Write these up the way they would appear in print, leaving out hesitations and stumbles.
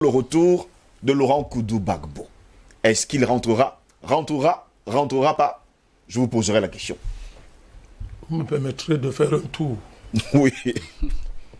le retour de Laurent Koudou-Gbagbo. Est-ce qu'il rentrera pas? Je vous poserai la question. Vous me permettrez de faire un tour Oui.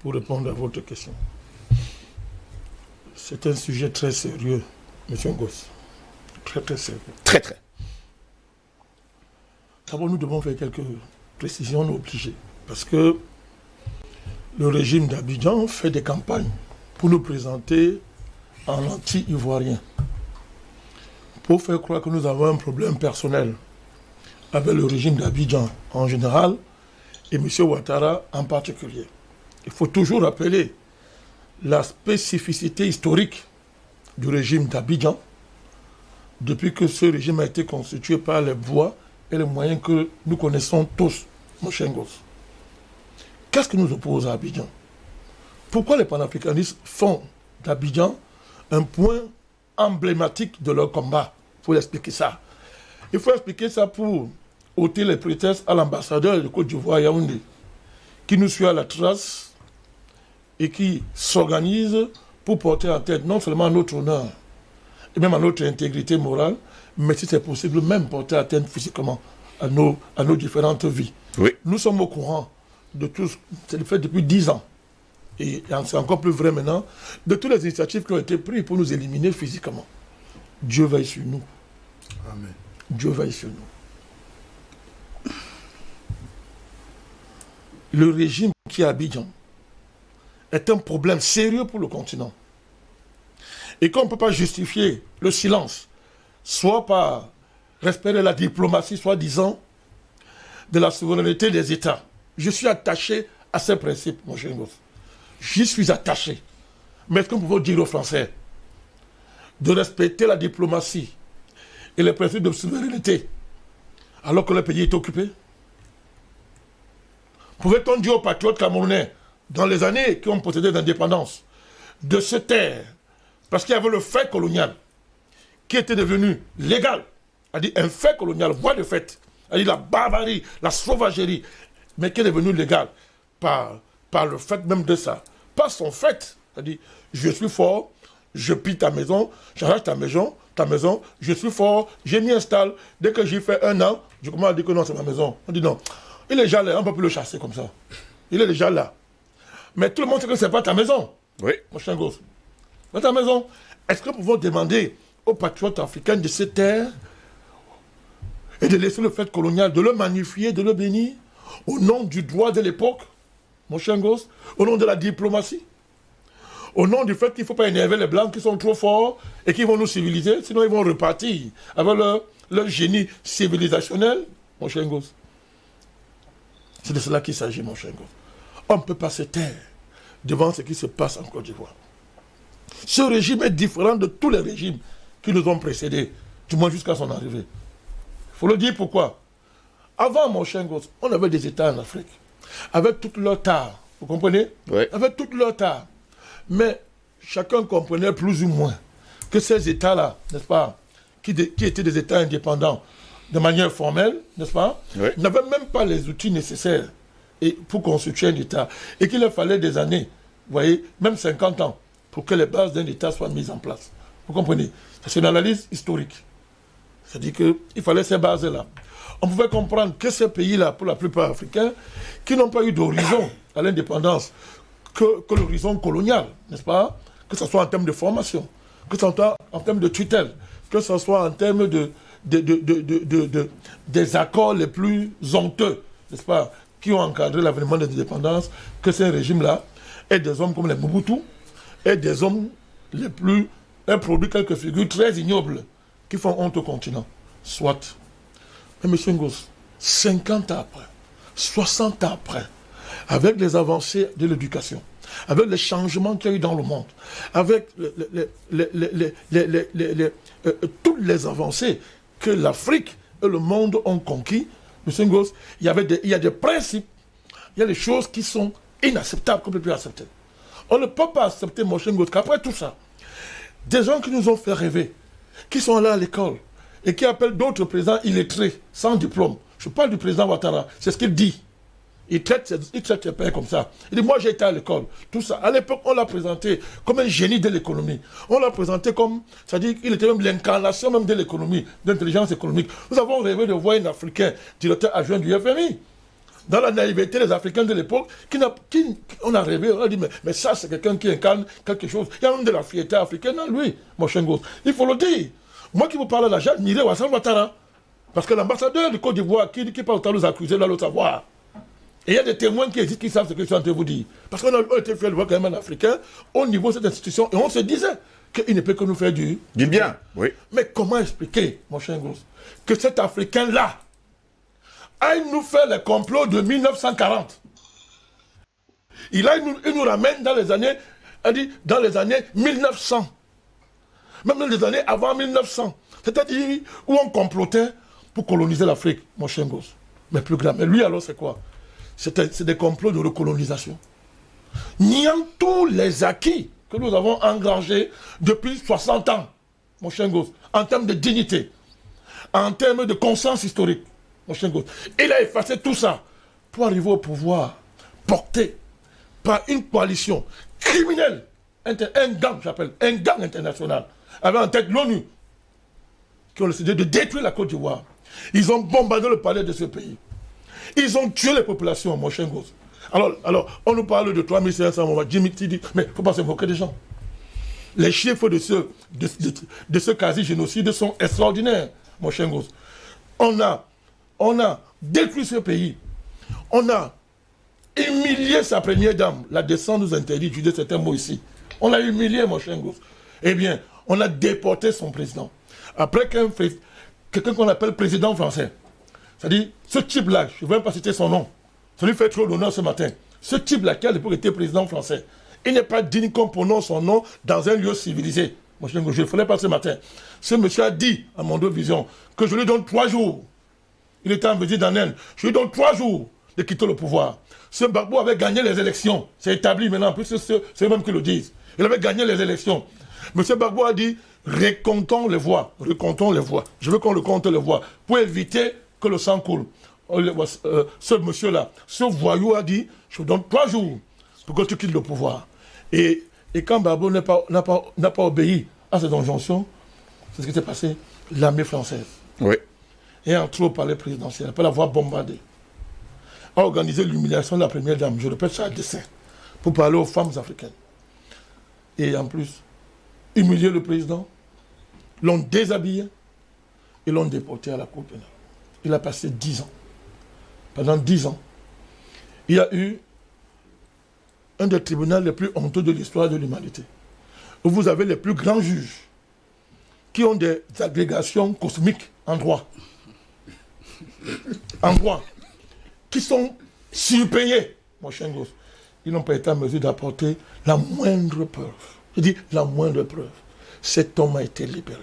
pour répondre à votre question. C'est un sujet très sérieux, M. Ngoz. Très, très sérieux. Très, très. D'abord, nous devons faire quelques précisions obligées. Parce que le régime d'Abidjan fait des campagnes pour nous présenter en anti-ivoirien. Pour faire croire que nous avons un problème personnel avec le régime d'Abidjan en général et M. Ouattara en particulier. Il faut toujours rappeler la spécificité historique du régime d'Abidjan depuis que ce régime a été constitué par les voies et les moyens que nous connaissons tous, mon cher Ngoz. Qu'est-ce qui nous oppose à Abidjan? Pourquoi les panafricanistes font d'Abidjan un point emblématique de leur combat? Il faut expliquer ça. Il faut expliquer ça pour ôter les prétextes à l'ambassadeur de Côte d'Ivoire, Yaoundé, qui nous suit à la trace et qui s'organise pour porter en tête non seulement notre honneur et même à notre intégrité morale, mais si c'est possible, même porter atteinte physiquement à nos différentes vies. Oui. Nous sommes au courant de tout, c'est le fait depuis 10 ans, et c'est encore plus vrai maintenant, de toutes les initiatives qui ont été prises pour nous éliminer physiquement. Dieu veille sur nous. Amen. Dieu veille sur nous. Le régime qui est à Abidjan est un problème sérieux pour le continent. Et qu'on ne peut pas justifier le silence, soit par respect de la diplomatie, soi-disant, de la souveraineté des États. Je suis attaché à ces principes, mon cher Ngoz. J'y suis attaché. Mais est-ce qu'on peut dire aux Français de respecter la diplomatie et les principes de souveraineté alors que le pays est occupé? Pouvait-on dire aux patriotes camerounais, dans les années qui ont possédé l'indépendance, de se taire parce qu'il y avait le fait colonial qui était devenu légal, c'est-à-dire un fait colonial, voie de fait, c'est-à-dire la barbarie, la sauvagerie, mais qui est devenu légal par le fait même de ça, pas son fait, c'est-à-dire je suis fort, je pille ta maison, j'arrache ta maison, je suis fort, je m'y installe, dès que j'y fais 1 an, je commence à dire que non, c'est ma maison. On dit non, il est déjà là, on ne peut plus le chasser comme ça. Il est déjà là. Mais tout le monde sait que ce n'est pas ta maison. Oui. Mon cher Ngoz. Dans ta maison, est-ce que nous pouvons demander aux patriotes africains de se taire et de laisser le fait colonial, de le magnifier, de le bénir, au nom du droit de l'époque, mon cher Ngoz, au nom de la diplomatie, au nom du fait qu'il ne faut pas énerver les Blancs qui sont trop forts et qui vont nous civiliser, sinon ils vont repartir avec leur génie civilisationnel, mon cher Ngoz. C'est de cela qu'il s'agit, mon cher Ngoz. On ne peut pas se taire devant ce qui se passe en Côte d'Ivoire. Ce régime est différent de tous les régimes qui nous ont précédés, du moins jusqu'à son arrivée. Il faut le dire pourquoi. Avant, mon cher Ngoz, on avait des États en Afrique, avec toute leur tare, vous comprenez? Oui. Avec toute leur tare. Mais chacun comprenait plus ou moins que ces États-là, n'est-ce pas, qui étaient des États indépendants de manière formelle, n'est-ce pas, oui, n'avaient même pas les outils nécessaires pour constituer un État. Et qu'il leur fallait des années, vous voyez, même 50 ans, pour que les bases d'un État soient mises en place. Vous comprenez? C'est une analyse historique. C'est-à-dire qu'il fallait ces bases-là. On pouvait comprendre que ces pays-là, pour la plupart africains, qui n'ont pas eu d'horizon à l'indépendance, que l'horizon colonial, n'est-ce pas? Que ce soit en termes de formation, que ce soit en termes de tutelle, que ce soit en termes des accords les plus honteux, n'est-ce pas? Qui ont encadré l'avènement de l'indépendance, que ces régimes-là aient des hommes comme les Mobutu, et des hommes les plus, un produit, quelques figures très ignobles, qui font honte au continent. Soit. Mais M. Ngoz, 50 ans après, 60 ans après, avec les avancées de l'éducation, avec les changements qu'il y a eu dans le monde, avec toutes les avancées que l'Afrique et le monde ont conquis, M. Ngoz, il y a des principes, il y a des choses qui sont inacceptables, qu'on ne peut plus accepter. On ne peut pas accepter, mon cher Ngoz, qu'après tout ça, des gens qui nous ont fait rêver, qui sont là à l'école, et qui appellent d'autres présidents illettrés, sans diplôme. Je parle du président Ouattara, c'est ce qu'il dit. Il traite ses pères comme ça. Il dit, moi j'ai été à l'école. Tout ça. À l'époque, on l'a présenté comme un génie de l'économie. On l'a présenté comme, c'est-à-dire qu'il était même l'incarnation même de l'économie, d'intelligence économique. Nous avons rêvé de voir un Africain, directeur adjoint du FMI. Dans la naïveté des Africains de l'époque, on a rêvé, on a dit, mais ça c'est quelqu'un qui incarne quelque chose. Il y a même de la fierté africaine en lui, mon cher gosse. Il faut le dire. Moi qui vous parle là, j'ai admiré Ouassane Ouattara. Parce que l'ambassadeur du Côte d'Ivoire qui parle autant nous accuser, doit le savoir. Et il y a des témoins qui existent, qui savent ce que je suis en train de vous dire. Parce qu'on a été fiers de voir quand même un Africain au niveau de cette institution. Et on se disait qu'il ne peut que nous faire du bien. Oui. Mais comment expliquer, mon cher gosse, que cet Africain-là aille nous faire les complots de 1940. Il nous ramène dans les années, dans les années 1900. Même dans les années avant 1900. C'est-à-dire où on complotait pour coloniser l'Afrique, mon cher gosse. Mais plus grave. Mais lui alors c'est quoi? C'est des complots de recolonisation. Niant tous les acquis que nous avons engrangés depuis 60 ans, mon cher gosse, en termes de dignité, en termes de conscience historique. Mon cher gosse. Il a effacé tout ça pour arriver au pouvoir porté par une coalition criminelle, un gang, j'appelle, un gang international, avec en tête l'ONU, qui ont décidé de détruire la Côte d'Ivoire. Ils ont bombardé le palais de ce pays. Ils ont tué les populations, mon cher gosse. Alors, on nous parle de 3500, on va dire, mais il ne faut pas se moquer des gens. Les chiffres de ce quasi-génocide sont extraordinaires, mon cher gosse. On a détruit ce pays. On a humilié sa première dame. La descente nous interdit d'utiliser certains mots ici. On l'a humilié, mon cher gosse. Eh bien, on a déporté son président. Après quelqu'un qu'on appelle président français. C'est-à-dire, ce type-là, je ne vais même pas citer son nom. Ça lui fait trop d'honneur ce matin. Ce type-là, qui à l'époque était président français, il n'est pas digne qu'on prononce son nom dans un lieu civilisé. Mon cher gosse, je ne le ferai pas ce matin. Ce monsieur a dit à Mondo Vision que je lui donne 3 jours. Il était en visite en Inde. Je lui donne 3 jours de quitter le pouvoir. Ce Gbagbo avait gagné les élections. C'est établi maintenant. En plus, c'est eux-mêmes qui le disent. Il avait gagné les élections. M. Gbagbo a dit, recomptons les voix. Recomptons les voix. Je veux qu'on recompte les voix. Pour éviter que le sang coule. Ce monsieur-là, ce voyou a dit, je vous donne 3 jours pour que tu quittes le pouvoir. Et quand Gbagbo n'a pas obéi à cette injonction, c'est ce qui s'est passé. L'armée française. Oui. Et entré au palais présidentiel, après l'avoir bombardé, a organisé l'humiliation de la première dame, je répète ça à dessein, pour parler aux femmes africaines. Et en plus, humilier le président, l'ont déshabillé et l'ont déporté à la Cour pénale. Il a passé 10 ans. Pendant 10 ans, il y a eu un des tribunaux les plus honteux de l'histoire de l'humanité, où vous avez les plus grands juges qui ont des agrégations cosmiques en droit. En droit, qui sont surpayés, mon cher gosse. Ils n'ont pas été en mesure d'apporter la moindre preuve. Je dis la moindre preuve. Cet homme a été libéré.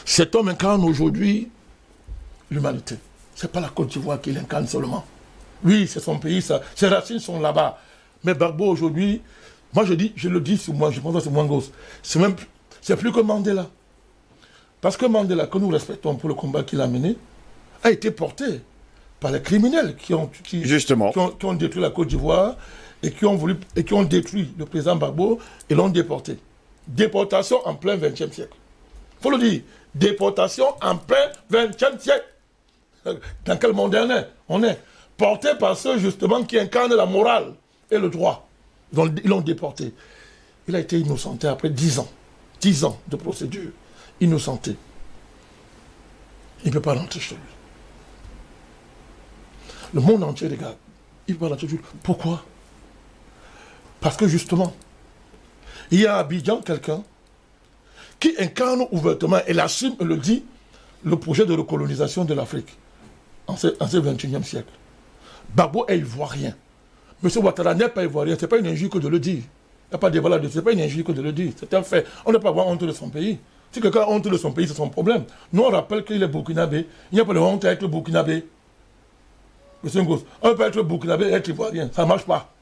Cet homme incarne aujourd'hui l'humanité. Ce n'est pas la Côte d'Ivoire qu'il incarne seulement. Oui, c'est son pays, ça. Ses racines sont là-bas. Mais Gbagbo aujourd'hui, moi je le dis sur moi, je pense que c'est moins gosse. C'est plus que Mandela. Parce que Mandela, que nous respectons pour le combat qu'il a mené, a été porté par les criminels qui ont détruit la Côte d'Ivoire et qui ont détruit le président Gbagbo et l'ont déporté. Déportation en plein XXe siècle. Il faut le dire. Déportation en plein XXe siècle. Dans quel monde on est porté par ceux justement qui incarnent la morale et le droit. Ils l'ont déporté. Il a été innocenté après 10 ans. 10 ans de procédure. Innocenté. Il ne peut pas rentrer chez lui. Le monde entier regarde. Il ne peut pas rentrer chez lui. Pourquoi? Parce que justement, il y a à Abidjan quelqu'un qui incarne ouvertement, et l'assume et le dit, le projet de recolonisation de l'Afrique en ce 21e siècle. Gbagbo est ivoirien. M. Ouattara n'est pas ivoirien. Ce n'est pas une injure que de le dire. Il n'y a pas de débat là-dessus. Ce n'est pas une injure que de le dire. C'est un fait. On ne peut pas avoir honte de son pays. Si quelqu'un a honte de son pays, c'est son problème. Nous, on rappelle qu'il est burkinabé. Il n'y a pas de honte à être burkinabé. Monsieur Ngos, on ne peut pas être burkinabé et être ivoirien. Ça ne marche pas.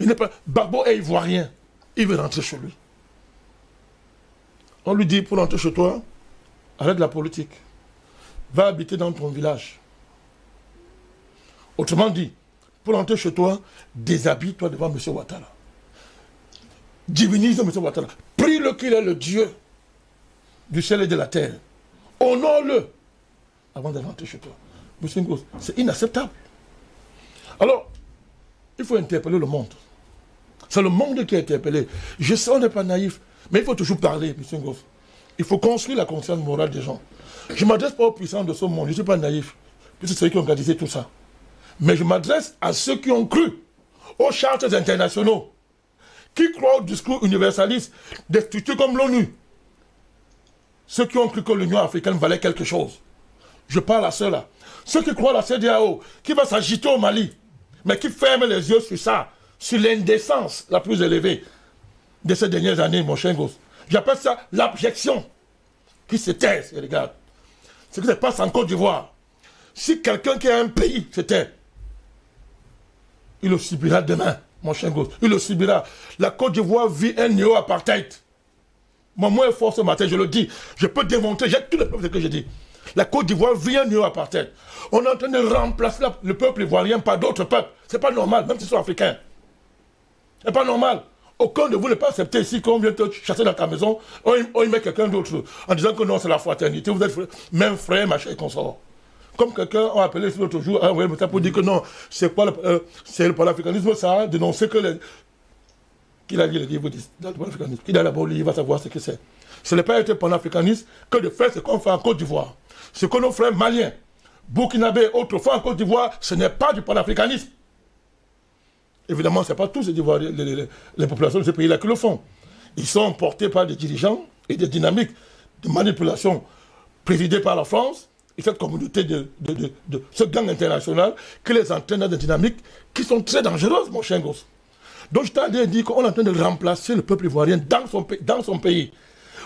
Gbagbo est ivoirien. Il veut rentrer chez lui. On lui dit, pour rentrer chez toi, arrête la politique. Va habiter dans ton village. Autrement dit, pour entrer chez toi, déshabille-toi devant M. Ouattara. Divinise M. Ouattara. Prie-le qu'il est le Dieu du ciel et de la terre. Honore-le avant de rentrer chez toi. M. Ngoz, c'est inacceptable. Alors, il faut interpeller le monde. C'est le monde qui est interpellé. Je sais, on n'est pas naïf, mais il faut toujours parler, M. Ngoz. Il faut construire la conscience morale des gens. Je ne m'adresse pas aux puissants de ce monde, je ne suis pas naïf, puisque c'est ceux qui ont organisé tout ça. Mais je m'adresse à ceux qui ont cru aux chartes internationaux, qui croient au discours universaliste des structures comme l'ONU. Ceux qui ont cru que l'Union africaine valait quelque chose. Je parle à ceux-là. Ceux qui croient à la CEDEAO, qui va s'agiter au Mali, mais qui ferment les yeux sur ça, sur l'indécence la plus élevée de ces dernières années, mon cher Ngoz. J'appelle ça l'abjection qui se taise et regarde. Ce qui se passe en Côte d'Ivoire. Si quelqu'un qui a un pays se tait, il le subira demain, mon cher Ngoz. Il le subira. La Côte d'Ivoire vit un néo-apartheid. Moi, moins fort ce matin, je le dis. Je peux démontrer, j'ai tout le peuple que je dis. La Côte d'Ivoire vit un néo-apartheid. On est en train de remplacer le peuple ivoirien par d'autres peuples. C'est pas normal, même s'ils sont africains. C'est pas normal. Aucun de vous n'est pas accepté ici qu'on vient te chasser dans ta maison, on y met quelqu'un d'autre en disant que non, c'est la fraternité, vous êtes même frère, machin et consort. Comme quelqu'un a appelé l'autre jour, hein, pour dire que non, c'est le panafricanisme, ça a dénoncé que les... Qu'il a dit, vous dites, dans le panafricanisme, qu'il a d'abord lu, il va savoir ce que c'est. Ce n'est pas être panafricaniste que de faire ce qu'on fait en Côte d'Ivoire. Ce que nos frères maliens, burkinabés, autrefois en Côte d'Ivoire, ce n'est pas du panafricanisme. Évidemment, ce n'est pas tous les populations de ce pays-là qui le font. Ils sont portés par des dirigeants et des dynamiques de manipulation présidées par la France et cette communauté de ce gang international qui les entraîne dans des dynamiques qui sont très dangereuses, mon cher Ngoz. Donc je t'ai dit qu'on est en train de remplacer le peuple ivoirien dans son pays.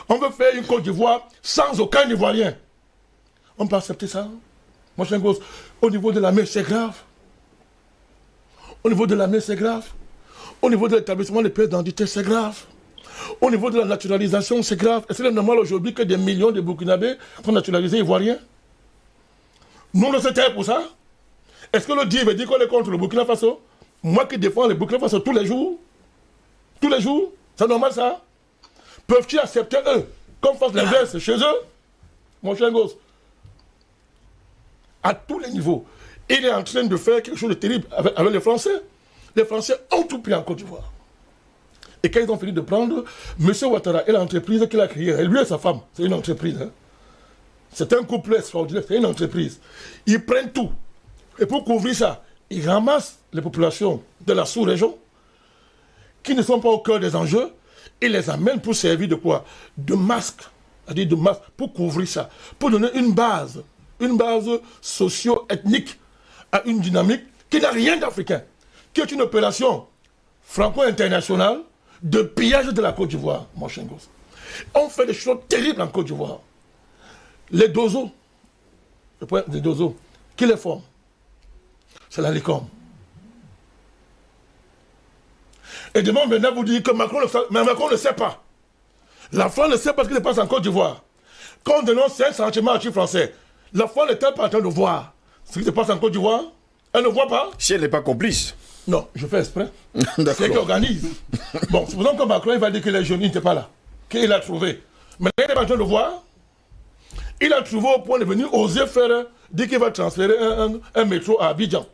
On veut faire une Côte d'Ivoire sans aucun Ivoirien. On peut accepter ça, mon cher Ngoz. Au niveau de la mer, c'est grave. Au niveau de la mer, c'est grave. Au niveau de l'établissement des pièces d'identité, c'est grave. Au niveau de la naturalisation, c'est grave. Est-ce que c'est normal aujourd'hui que des millions de Burkinabés sont naturalisés ivoiriens? Nous, on se tait pour ça. Est-ce que le dit veut dire qu'on est contre le Burkina Faso? Moi qui défends le Burkina Faso tous les jours? Tous les jours? C'est normal ça? Peuvent-ils accepter eux qu'on fasse l'inverse chez eux? Mon cher Ngoz, à tous les niveaux, il est en train de faire quelque chose de terrible avec les Français. Les Français ont tout pris en Côte d'Ivoire. Et quand ils ont fini de prendre, M. Ouattara et l'entreprise qu'il a créée, lui et sa femme, c'est une entreprise. Hein. C'est un couple extraordinaire, c'est une entreprise. Ils prennent tout. Et pour couvrir ça, ils ramassent les populations de la sous-région qui ne sont pas au cœur des enjeux et les amènent pour servir de quoi? De masque. C'est-à-dire de masque pour couvrir ça. Pour donner une base socio-ethnique à une dynamique qui n'a rien d'africain, qui est une opération franco-internationale de pillage de la Côte d'Ivoire, mon cher Ngoz. On fait des choses terribles en Côte d'Ivoire. Les dozos, qui les forment? C'est la LICOM. Et demain, maintenant, vous dites que Macron ne sait pas. La France ne sait pas ce qui se passe en Côte d'Ivoire. Quand on dénonce, c'est un sentiment anti-français. La France n'est-elle pas en train de voir ce qui se passe en Côte d'Ivoire? Elle ne voit pas? Si elle n'est pas complice. Non, je fais exprès. C'est elle qui organise. Bon, c'est pour ça que Macron il va dire que les jeunes n'étaient pas là. Qu'il a trouvé. Mais il n'est pas en train de voir. Il a trouvé au point de venir oser faire, dire qu'il va transférer un métro à Abidjan.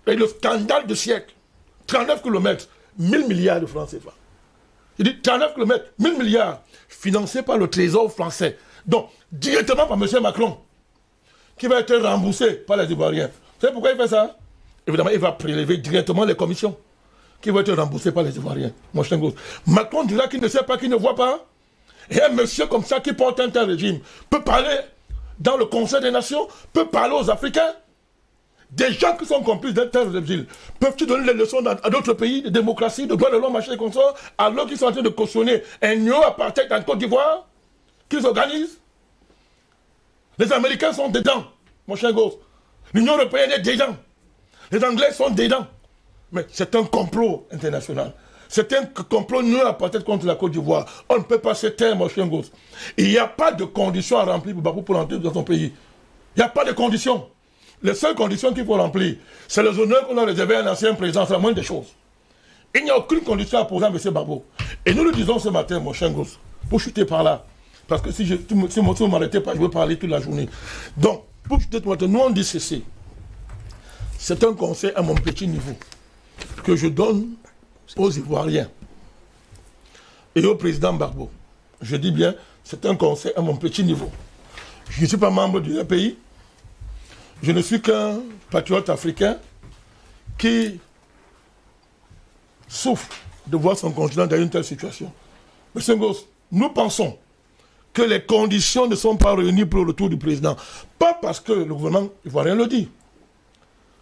Et le scandale du siècle. 39 km, 1000 milliards de francs CFA. Il dit 39 km, 1000 milliards, financés par le Trésor français. Donc, directement par M. Macron, qui va être remboursé par les Ivoiriens. Vous savez pourquoi il fait ça? Évidemment, il va prélever directement les commissions qui vont être remboursées par les Ivoiriens. Mon cher Ngoz. Macron dira qu'il ne sait pas, qu'il ne voit pas. Et un monsieur comme ça qui porte un tel régime peut parler dans le Conseil des Nations, peut parler aux Africains. Des gens qui sont complices d'un tel régime peuvent-ils donner des leçons à d'autres pays de démocratie, de droits de l'homme, machin et consort, alors qu'ils sont en train de cautionner un néo-apartheid en Côte d'Ivoire, qu'ils organisent? Les Américains sont dedans, mon cher Ngoz. L'Union européenne est dedans. Les Anglais sont dedans. Mais c'est un complot international. C'est un complot néo-apartheid contre la Côte d'Ivoire. On ne peut pas se taire, mon cher Ngoz. Il n'y a pas de conditions à remplir pour entrer dans son pays. Il n'y a pas de conditions. Les seules conditions qu'il faut remplir, c'est les honneurs qu'on a réservés à un ancien président, c'est la moindre des choses. Il n'y a aucune condition à poser à M. Gbagbo. Et nous le disons ce matin, mon cher gosse, pour chuter par là. Parce que si vous ne m'arrêtez pas, je vais parler toute la journée. Donc, pour chuter tout le temps, nous on dit ceci. C'est un conseil à mon petit niveau que je donne aux Ivoiriens et au président Gbagbo. Je dis bien, c'est un conseil à mon petit niveau. Je ne suis pas membre du pays. Je ne suis qu'un patriote africain qui souffre de voir son continent dans une telle situation. Monsieur Ngoz, nous pensons que les conditions ne sont pas réunies pour le retour du président. Pas parce que le gouvernement ivoirien le dit.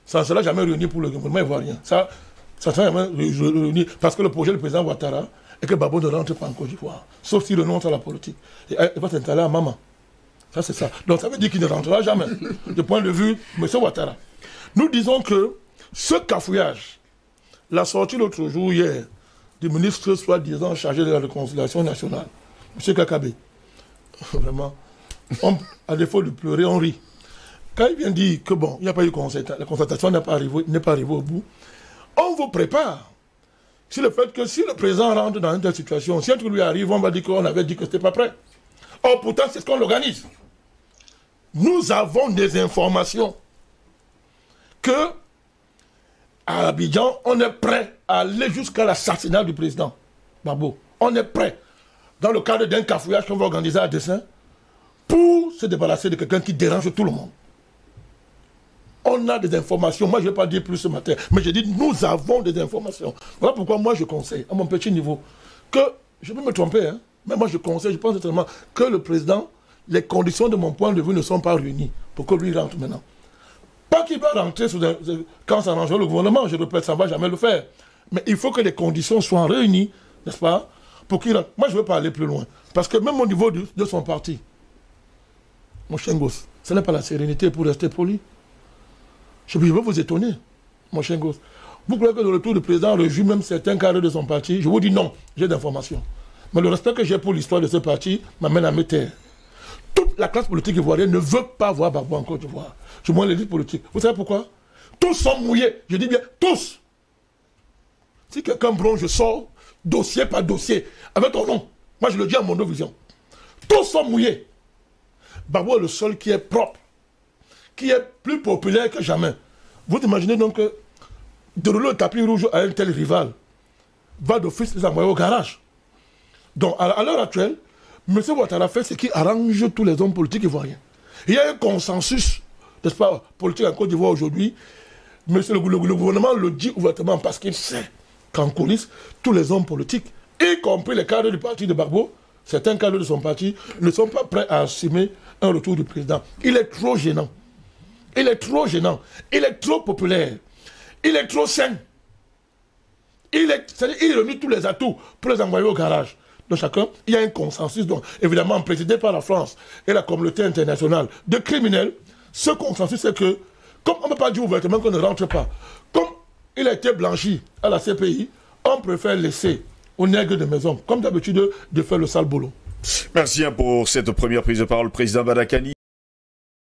Ça ne sera jamais réuni pour le gouvernement ivoirien. Ça ne sera jamais réuni parce que le projet du président Ouattara est que Gbagbo ne rentre pas en Côte d'Ivoire. Sauf s'il renonce à la politique. Et il va s'installer à Mama. Ça, c'est ça. Donc, ça veut dire qu'il ne rentrera jamais, du point de vue de M. Ouattara. Nous disons que ce cafouillage, la sortie l'autre jour, hier, du ministre soi-disant chargé de la réconciliation nationale, M. Kakabe, vraiment, à défaut de pleurer, on rit. Quand il vient dire que bon, il n'y a pas eu la concertation n'est pas arrivée au bout, on vous prépare sur le fait que si le président rentre dans une telle situation, si un truc lui arrive, on va dire qu'on avait dit que ce n'était pas prêt. Or, pourtant, c'est ce qu'on organise. Nous avons des informations que à Abidjan, on est prêt à aller jusqu'à l'assassinat du président Gbagbo. On est prêt, dans le cadre d'un cafouillage qu'on va organiser à dessein, pour se débarrasser de quelqu'un qui dérange tout le monde. On a des informations. Moi, je ne vais pas dire plus ce matin, mais je dis nous avons des informations. Voilà pourquoi moi, je conseille, à mon petit niveau, que, je peux me tromper, hein, mais moi, je conseille, je pense sincèrement que le président, les conditions de mon point de vue ne sont pas réunies pour que lui rentre maintenant. Pas qu'il va rentrer quand ça arrangera le gouvernement, je répète, ça ne va jamais le faire. Mais il faut que les conditions soient réunies, n'est-ce pas, pour qu'il rentre. Moi, je ne veux pas aller plus loin. Parce que même au niveau de son parti, mon cher gosse, ce n'est pas la sérénité pour rester poli. Je veux vous étonner, mon cher gosse. Vous croyez que le retour du président réjouit même certains cadres de son parti? Je vous dis non, j'ai d'informations. Mais le respect que j'ai pour l'histoire de ce parti m'amène à me taire. Toute la classe politique ivoirienne ne veut pas voir Gbagbo en Côte d'Ivoire. Du moins l'élite politique. Vous savez pourquoi? Tous sont mouillés. Je dis bien tous. Si quelqu'un bronze, je sors dossier par dossier avec ton nom. Moi, je le dis à mon vision. Tous sont mouillés. Gbagbo est le seul qui est propre, qui est plus populaire que jamais. Vous imaginez donc que dérouler le tapis rouge à un tel rival va d'office les envoyer au garage. Donc, à l'heure actuelle, M. Ouattara fait ce qui arrange tous les hommes politiques ivoiriens. Il y a un consensus, n'est-ce pas, politique en Côte d'Ivoire aujourd'hui. Mais le gouvernement le dit ouvertement parce qu'il sait qu'en coulisses, tous les hommes politiques, y compris les cadres du parti de Gbagbo, certains cadres de son parti, ne sont pas prêts à assumer un retour du président. Il est trop gênant. Il est trop gênant. Il est trop populaire. Il est trop sain. Il réunit tous les atouts pour les envoyer au garage. De chacun, il y a un consensus, donc, évidemment présidé par la France et la communauté internationale de criminels. Ce consensus, c'est que, comme on ne peut pas dire ouvertement qu'on ne rentre pas, comme il a été blanchi à la CPI, on préfère laisser aux nègres de maison, comme d'habitude, de faire le sale boulot. Merci pour cette première prise de parole, président Badakani.